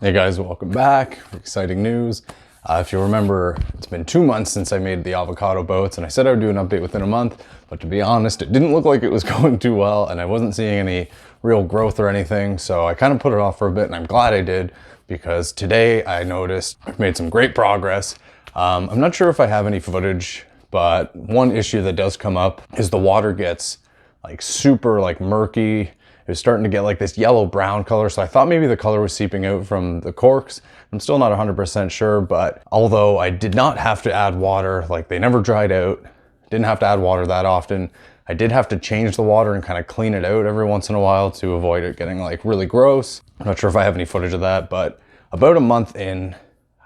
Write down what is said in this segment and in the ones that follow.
Hey guys, welcome back. Exciting news. If you remember, it's been 2 months since I made the avocado boats, and I said I would do an update within a month, but to be honest, it didn't look like it was going too well, and I wasn't seeing any real growth or anything, so I kind of put it off for a bit, and I'm glad I did, because today I noticed I've made some great progress. I'm not sure if I have any footage, but one issue that does come up is the water gets like super murky. It was starting to get like this yellow brown color, so I thought maybe the color was seeping out from the corks. I'm still not 100% sure, but although I did not have to add water, like they never dried out, didn't have to add water that often, I did have to change the water and kind of clean it out every once in a while to avoid it getting like really gross. I'm not sure if I have any footage of that, but about a month in,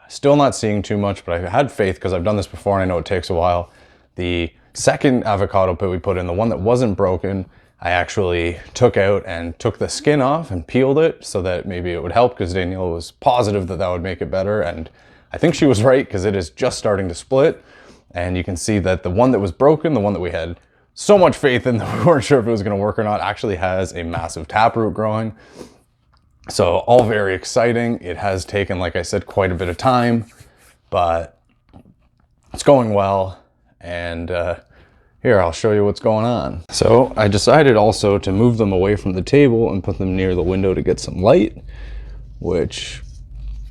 still not seeing too much, but I had faith because I've done this before and I know it takes a while. The second avocado pit we put in, the one that wasn't broken, I actually took out and took the skin off and peeled it so that maybe it would help, because Danielle was positive that that would make it better. And I think she was right, because it is just starting to split. And you can see that the one that was broken, the one that we had so much faith in that we weren't sure if it was going to work or not, actually has a massive taproot growing. So all very exciting. It has taken, like I said, quite a bit of time, but it's going well. And here, I'll show you what's going on. So I decided also to move them away from the table and put them near the window to get some light, which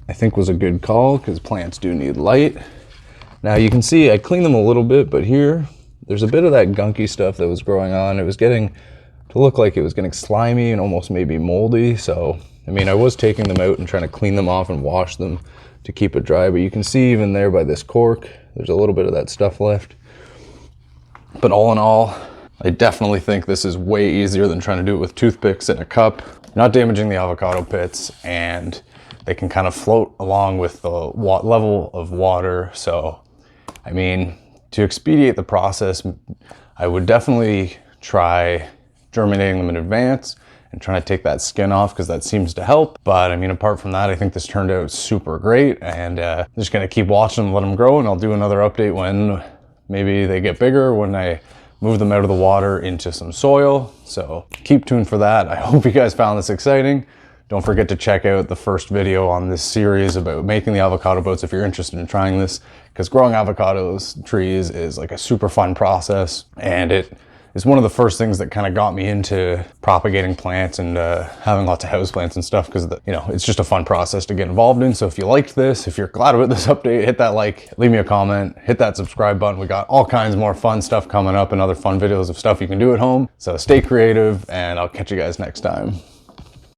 I think was a good call because plants do need light. Now you can see I cleaned them a little bit, but here there's a bit of that gunky stuff that was growing on. It was getting to look like it was getting slimy and almost maybe moldy. So, I mean, I was taking them out and trying to clean them off and wash them to keep it dry, but you can see even there by this cork, there's a little bit of that stuff left. But all in all, I definitely think this is way easier than trying to do it with toothpicks in a cup. Not damaging the avocado pits, and they can kind of float along with the level of water. So, I mean, to expedite the process, I would definitely try germinating them in advance and trying to take that skin off, because that seems to help. But I mean, apart from that, I think this turned out super great, and I'm just gonna keep watching them, let them grow, and I'll do another update when maybe they get bigger, when I move them out of the water into some soil. So keep tuned for that. I hope you guys found this exciting. Don't forget to check out the first video on this series about making the avocado boats if you're interested in trying this, because growing avocados trees is like a super fun process, and it is one of the first things that kind of got me into propagating plants and having lots of houseplants and stuff, because it's just a fun process to get involved in. So if you liked this, if you're glad about this update, hit that like, leave me a comment, hit that subscribe button. We got all kinds more fun stuff coming up and other fun videos of stuff you can do at home. So stay creative, and I'll catch you guys next time.